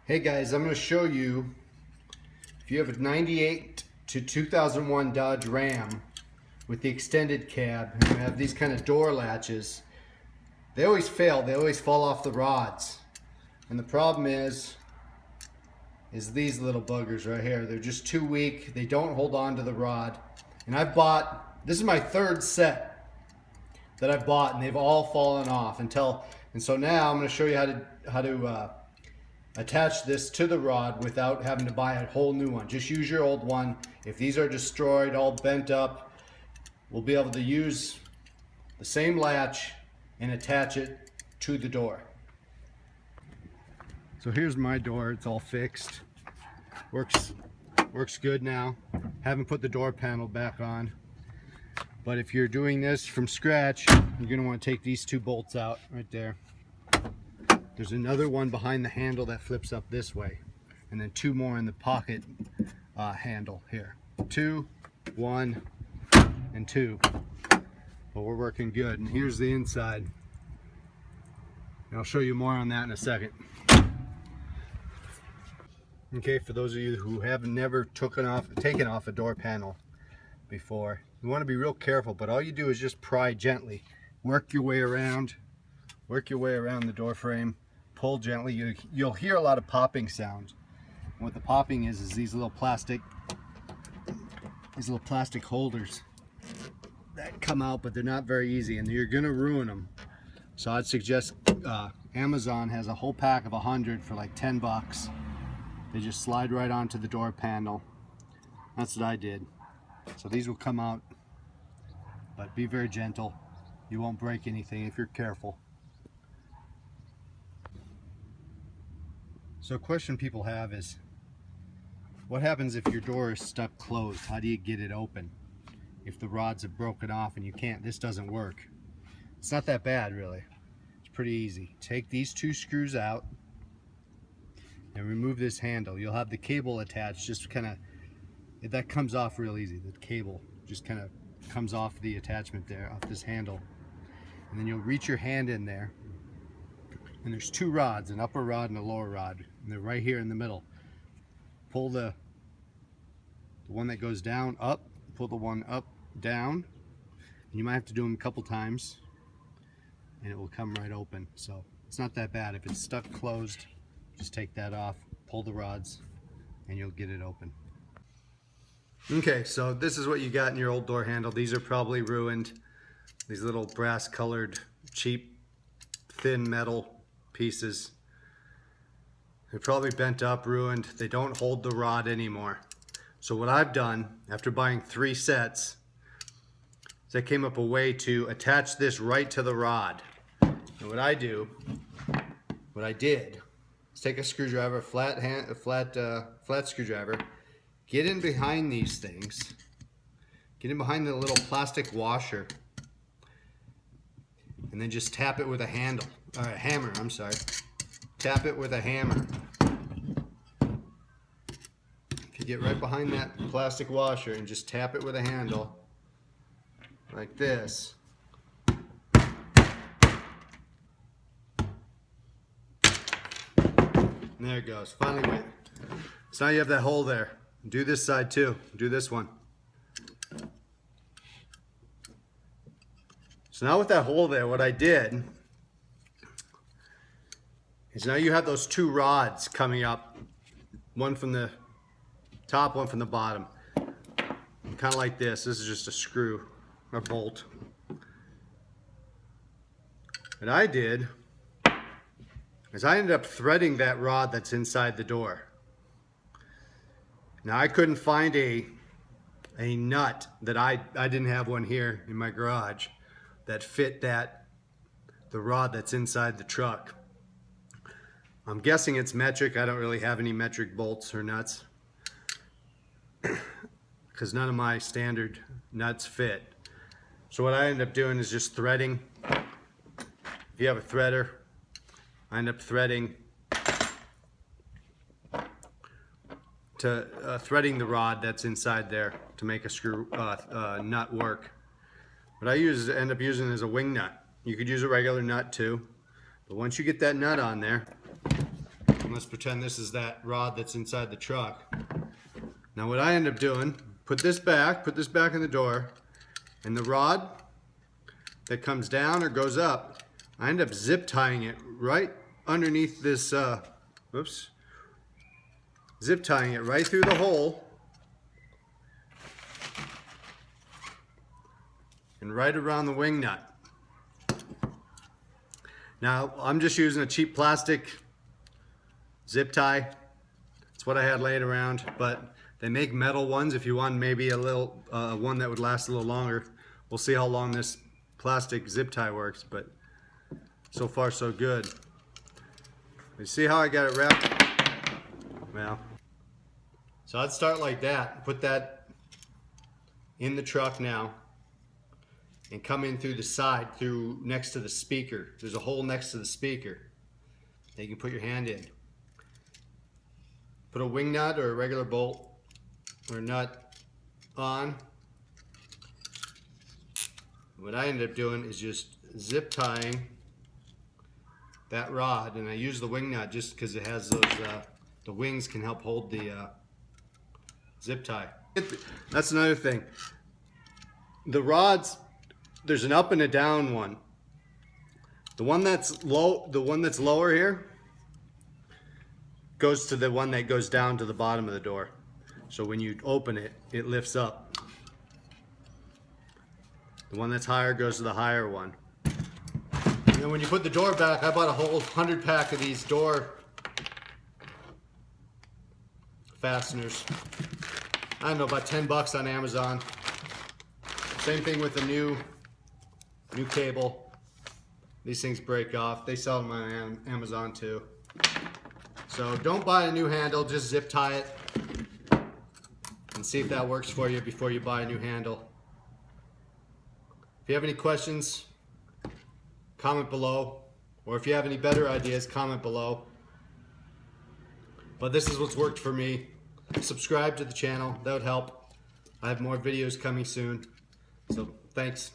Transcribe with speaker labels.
Speaker 1: Hey guys, I'm going to show you if you have a 98 to 2001 Dodge Ram with the extended cab and you have these kind of door latches, they always fail. They always fall off the rods. And the problem is these little buggers right here. They're just too weak. They don't hold on to the rod. And this is my third set that I've bought and they've all fallen off and so now I'm going to show you how to attach this to the rod without having to buy a whole new one. Just use your old one. If these are destroyed, all bent up, we'll be able to use the same latch and attach it to the door. So here's my door. It's all fixed. Works good now. Haven't put the door panel back on. But if you're doing this from scratch, you're going to want to take these two bolts out right there. There's another one behind the handle that flips up this way, and then two more in the pocket handle here. 2, 1, and 2. But we're working good. And here's the inside. And I'll show you more on that in a second. Okay, for those of you who have never taken off a door panel before, you want to be real careful. But all you do is just pry gently, work your way around the door frame. Pull gently. You'll hear a lot of popping sounds. And what the popping is these little plastic holders that come out, but they're not very easy, and you're gonna ruin them. So I'd suggest Amazon has a whole pack of 100 for like 10 bucks. They just slide right onto the door panel. That's what I did. So these will come out, but be very gentle. You won't break anything if you're careful. So a question people have is, what happens if your door is stuck closed? How do you get it open? If the rods have broken off and this doesn't work. It's not that bad really. It's pretty easy. Take these two screws out and remove this handle. You'll have the cable attached, that comes off real easy. The cable just kind of comes off the attachment there, off this handle. And then you'll reach your hand in there. And there's two rods, an upper rod and a lower rod, and they're right here in the middle. Pull the one that goes down up, pull the one up, down, and you might have to do them a couple times, and it will come right open. So it's not that bad. If it's stuck closed, just take that off, pull the rods, and you'll get it open. Okay, so this is what you got in your old door handle. These are probably ruined. These little brass colored, cheap, thin metal pieces. They're probably bent up, ruined. They don't hold the rod anymore. So what I've done after buying 3 sets is I came up a way to attach this right to the rod. And what I did is take a screwdriver, flat screwdriver, get in behind these things, get in behind the little plastic washer, and then just tap it with a hammer. Tap it with a hammer. If you get right behind that plastic washer and just tap it with a handle, like this. And there it goes, finally went. So now you have that hole there. Do this side too, do this one. So now with that hole there, what I did is now you have those two rods coming up, one from the top, one from the bottom. Kind of like this. This is just a screw, a bolt. What I did is I ended up threading that rod that's inside the door. Now I couldn't find a nut that I didn't have one here in my garage that fit the rod that's inside the truck. I'm guessing it's metric. I don't really have any metric bolts or nuts because none of my standard nuts fit. So what I end up doing is just threading. If you have a threader, I end up threading threading the rod that's inside there to make a nut work. What I end up using is a wing nut. You could use a regular nut too, but once you get that nut on there, let's pretend this is that rod that's inside the truck. Now what I end up doing, put this back in the door, and the rod that comes down or goes up, I end up zip tying it right underneath this, zip tying it right through the hole and right around the wing nut. Now I'm just using a cheap plastic zip tie. It's what I had laying around, but they make metal ones if you want maybe a little one that would last a little longer. We'll see how long this plastic zip tie works, but so far so good. You see how I got it wrapped? Well, so I'd start like that, put that in the truck now, and come in through the side, through next to the speaker. There's a hole next to the speaker that you can put your hand in. Put a wing nut or a regular bolt or nut on. What I ended up doing is just zip tying that rod, and I use the wing nut just because it has those, the wings can help hold the zip tie. That's another thing. The rods, there's an up and a down one. The one that's lower here goes to the one that goes down to the bottom of the door. So when you open it, it lifts up. The one that's higher goes to the higher one. And then when you put the door back, I bought a whole 100 pack of these door fasteners. I don't know, about 10 bucks on Amazon. Same thing with the new cable. These things break off. They sell them on Amazon too. So don't buy a new handle, just zip tie it and see if that works for you before you buy a new handle. If you have any questions, comment below, or if you have any better ideas, comment below. But this is what's worked for me. Subscribe to the channel, that would help. I have more videos coming soon. So thanks.